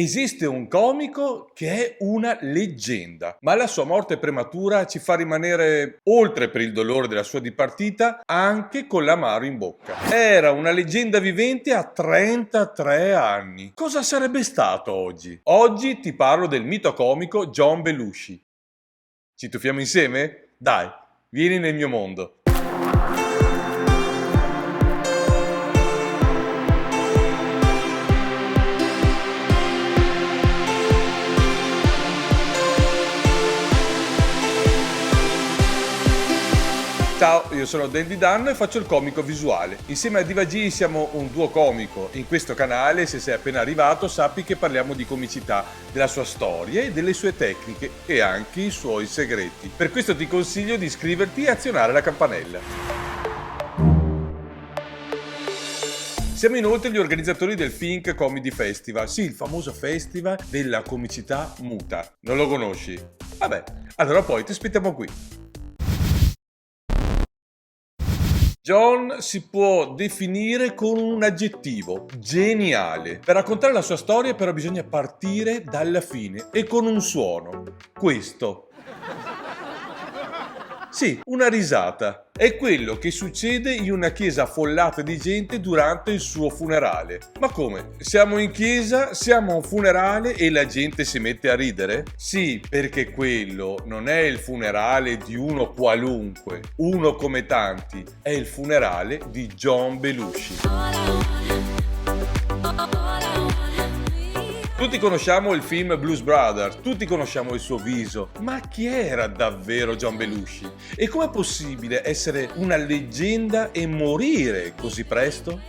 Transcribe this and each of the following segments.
Esiste un comico che è una leggenda, ma la sua morte prematura ci fa rimanere, oltre per il dolore della sua dipartita, anche con l'amaro in bocca. Era una leggenda vivente a 33 anni. Cosa sarebbe stato oggi? Oggi ti parlo del mito comico John Belushi. Ci tuffiamo insieme? Dai, vieni nel mio mondo. Ciao, io sono Dandy Danno e faccio il comico visuale. Insieme a Diva G siamo un duo comico. In questo canale, se sei appena arrivato, sappi che parliamo di comicità, della sua storia e delle sue tecniche e anche i suoi segreti. Per questo ti consiglio di iscriverti e azionare la campanella. Siamo inoltre gli organizzatori del Think Comedy Festival, sì, il famoso festival della comicità muta. Non lo conosci? Vabbè, allora poi ti aspettiamo qui. John si può definire con un aggettivo: geniale. Per raccontare la sua storia però bisogna partire dalla fine e con un suono. Questo. Sì, una risata. È quello che succede in una chiesa affollata di gente durante il suo funerale. Ma come? Siamo in chiesa, siamo a un funerale e la gente si mette a ridere? Sì, perché quello non è il funerale di uno qualunque, uno come tanti, è il funerale di John Belushi. Tutti conosciamo il film Blues Brothers, tutti conosciamo il suo viso, ma chi era davvero John Belushi? E com'è possibile essere una leggenda e morire così presto?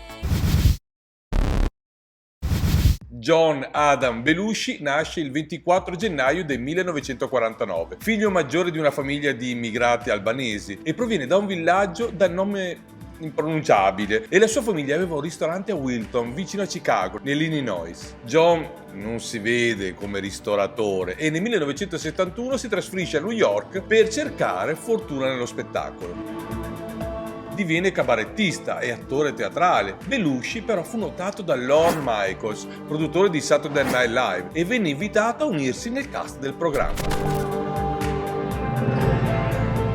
John Adam Belushi nasce il 24 gennaio del 1949, figlio maggiore di una famiglia di immigrati albanesi e proviene da un villaggio dal nome impronunciabile e la sua famiglia aveva un ristorante a Wilton, vicino a Chicago, nell'Illinois. John non si vede come ristoratore e nel 1971 si trasferisce a New York per cercare fortuna nello spettacolo. Diviene cabarettista e attore teatrale. Belushi però fu notato da Lorne Michaels, produttore di Saturday Night Live, e venne invitato a unirsi nel cast del programma.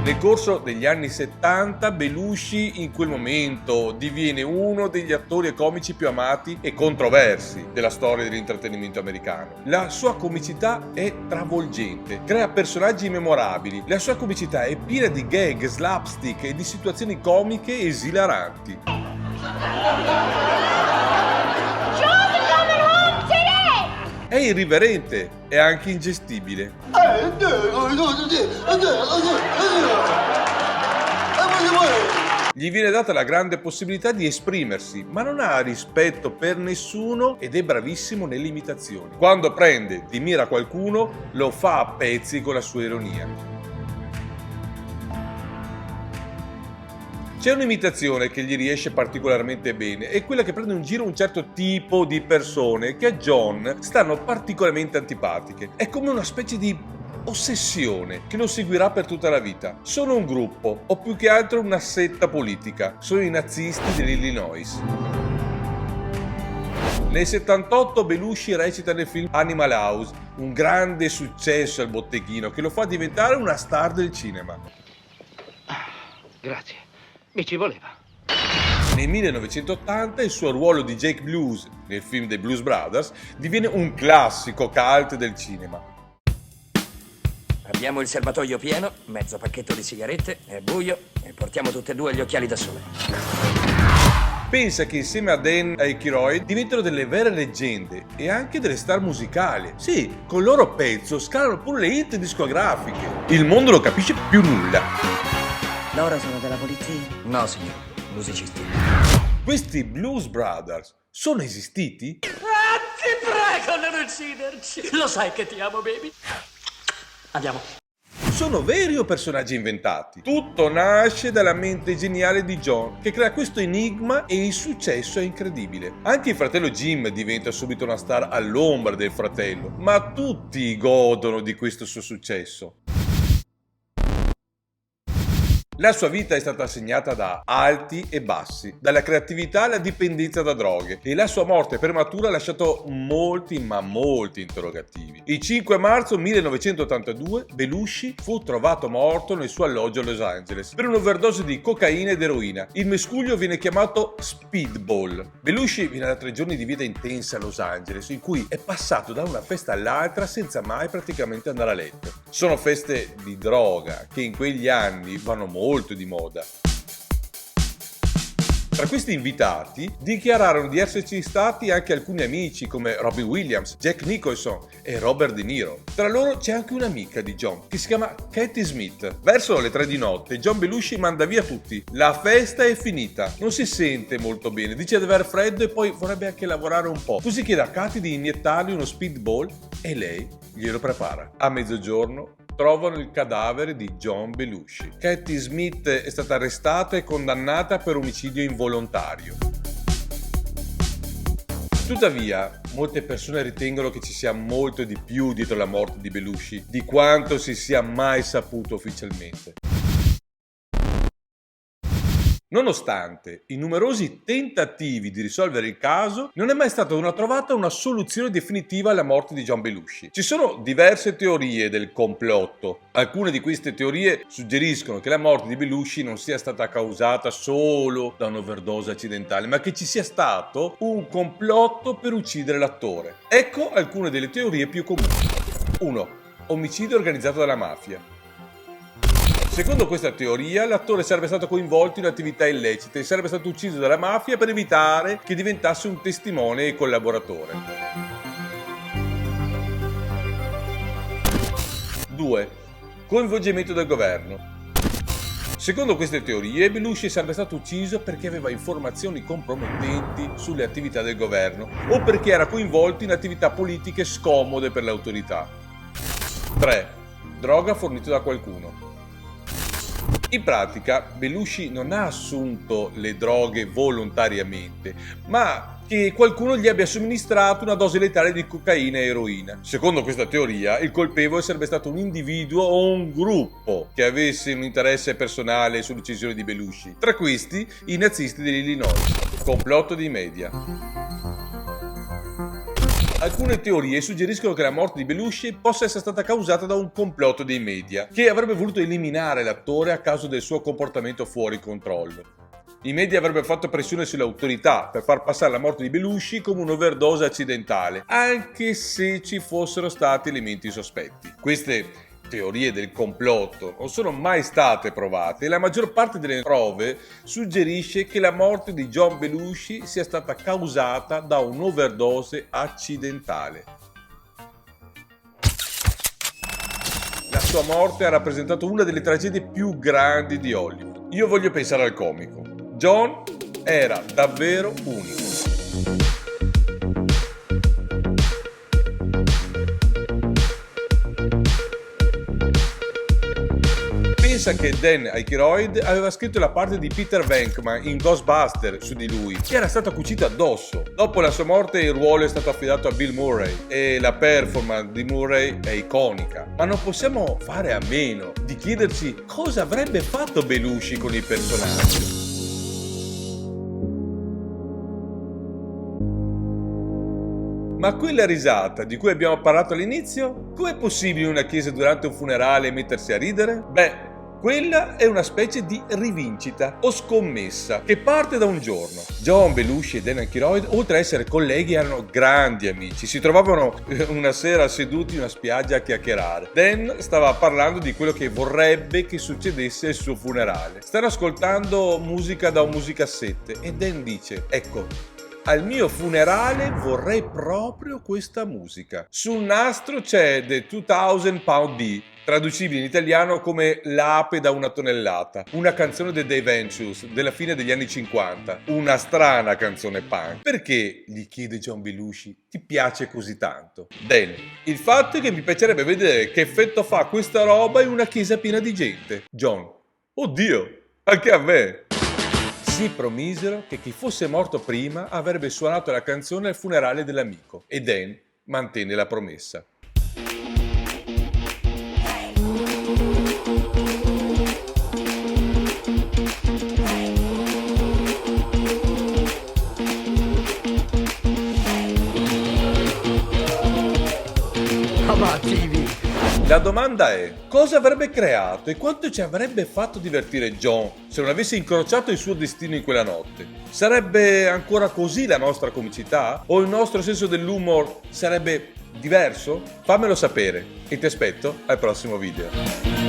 Nel corso degli anni 70 Belushi in quel momento diviene uno degli attori e comici più amati e controversi della storia dell'intrattenimento americano. La sua comicità è travolgente, crea personaggi memorabili, la sua comicità è piena di gag, slapstick e di situazioni comiche esilaranti. È irriverente e anche ingestibile. Gli viene data la grande possibilità di esprimersi, ma non ha rispetto per nessuno ed è bravissimo nelle imitazioni. Quando prende di mira qualcuno, lo fa a pezzi con la sua ironia. C'è un'imitazione che gli riesce particolarmente bene, è quella che prende in giro un certo tipo di persone che a John stanno particolarmente antipatiche. È come una specie di ossessione che lo seguirà per tutta la vita. Sono un gruppo, o più che altro una setta politica. Sono i nazisti dell'Illinois. Nel 78 Belushi recita nel film Animal House, un grande successo al botteghino che lo fa diventare una star del cinema. Grazie. Mi ci voleva. Nel 1980 il suo ruolo di Jake Blues nel film dei Blues Brothers diviene un classico cult del cinema. Abbiamo il serbatoio pieno, mezzo pacchetto di sigarette, è buio e portiamo tutte e due gli occhiali da sole. Pensa che insieme a Dan Aykroyd diventano delle vere leggende e anche delle star musicali. Sì, con il loro pezzo scalano pure le hit discografiche. Il mondo non capisce più nulla. Loro sono della polizia? No, signor, musicisti. Questi Blues Brothers sono esistiti? Ti prego, non ucciderci! Lo sai che ti amo, baby. Andiamo. Sono veri o personaggi inventati? Tutto nasce dalla mente geniale di John, che crea questo enigma e il successo è incredibile. Anche il fratello Jim diventa subito una star all'ombra del fratello, ma tutti godono di questo suo successo. La sua vita è stata segnata da alti e bassi, dalla creatività alla dipendenza da droghe, e la sua morte prematura ha lasciato molti interrogativi. Il 5 marzo 1982 Belushi fu trovato morto nel suo alloggio a Los Angeles per un'overdose di cocaina ed eroina. Il mescuglio viene chiamato speedball. Belushi viene da 3 giorni di vita intensa a Los Angeles, in cui è passato da una festa all'altra senza mai praticamente andare a letto. Sono feste di droga che in quegli anni vanno molto di moda. Tra questi invitati dichiararono di esserci stati anche alcuni amici come Robin Williams, Jack Nicholson e Robert De Niro. Tra loro c'è anche un'amica di John che si chiama Katie Smith. Verso le 3 di notte John Belushi manda via tutti. La festa è finita. Non si sente molto bene, dice di aver freddo e poi vorrebbe anche lavorare un po'. Così chiede a Katie di iniettargli uno speedball e lei glielo prepara. A mezzogiorno trovano il cadavere di John Belushi. Katie Smith è stata arrestata e condannata per omicidio involontario. Tuttavia, molte persone ritengono che ci sia molto di più dietro la morte di Belushi di quanto si sia mai saputo ufficialmente. Nonostante i numerosi tentativi di risolvere il caso, non è mai stata trovata una soluzione definitiva alla morte di John Belushi. Ci sono diverse teorie del complotto. Alcune di queste teorie suggeriscono che la morte di Belushi non sia stata causata solo da un'overdose accidentale, ma che ci sia stato un complotto per uccidere l'attore. Ecco alcune delle teorie più comuni. 1. Omicidio organizzato dalla mafia. Secondo questa teoria, l'attore sarebbe stato coinvolto in attività illecite e sarebbe stato ucciso dalla mafia per evitare che diventasse un testimone e collaboratore. 2. Coinvolgimento del governo. Secondo queste teorie, Belushi sarebbe stato ucciso perché aveva informazioni compromettenti sulle attività del governo o perché era coinvolto in attività politiche scomode per le autorità. 3. Droga fornita da qualcuno. In pratica, Belushi non ha assunto le droghe volontariamente, ma che qualcuno gli abbia somministrato una dose letale di cocaina e eroina. Secondo questa teoria, il colpevole sarebbe stato un individuo o un gruppo che avesse un interesse personale sull'uccisione di Belushi. Tra questi, i nazisti dell'Illinois. Complotto dei media. Alcune teorie suggeriscono che la morte di Belushi possa essere stata causata da un complotto dei media, che avrebbe voluto eliminare l'attore a causa del suo comportamento fuori controllo. I media avrebbero fatto pressione sulle autorità per far passare la morte di Belushi come un'overdose accidentale, anche se ci fossero stati elementi sospetti. Queste teorie del complotto non sono mai state provate e la maggior parte delle prove suggerisce che la morte di John Belushi sia stata causata da un'overdose accidentale. La sua morte ha rappresentato una delle tragedie più grandi di Hollywood. Io voglio pensare al comico. John era davvero unico. Pensa che Dan Aykroyd aveva scritto la parte di Peter Venkman in Ghostbusters su di lui, che era stata cucita addosso. Dopo la sua morte il ruolo è stato affidato a Bill Murray e la performance di Murray è iconica. Ma non possiamo fare a meno di chiederci cosa avrebbe fatto Belushi con il personaggio. Ma quella risata di cui abbiamo parlato all'inizio, com'è possibile in una chiesa durante un funerale mettersi a ridere? Beh, quella è una specie di rivincita o scommessa che parte da un giorno. John Belushi e Dan Aykroyd, oltre a essere colleghi, erano grandi amici. Si trovavano una sera seduti in una spiaggia a chiacchierare. Dan stava parlando di quello che vorrebbe che succedesse al suo funerale. Stanno ascoltando musica da un musicassette e Dan dice: ecco, al mio funerale vorrei proprio questa musica. Sul nastro c'è The 2000 Pound Bee, traducibile in italiano come L'ape da 1 tonnellata, una canzone dei Dave Ventures della fine degli anni 50, una strana canzone punk. Perché, gli chiede John Belushi, ti piace così tanto? Dan: il fatto è che mi piacerebbe vedere che effetto fa questa roba in una chiesa piena di gente. John: oddio, anche a me. Si promisero che chi fosse morto prima avrebbe suonato la canzone al funerale dell'amico e Dan mantenne la promessa. Mamma TV. La domanda è: cosa avrebbe creato e quanto ci avrebbe fatto divertire John se non avesse incrociato il suo destino in quella notte? Sarebbe ancora così la nostra comicità? O il nostro senso dell'humor sarebbe diverso? Fammelo sapere e ti aspetto al prossimo video.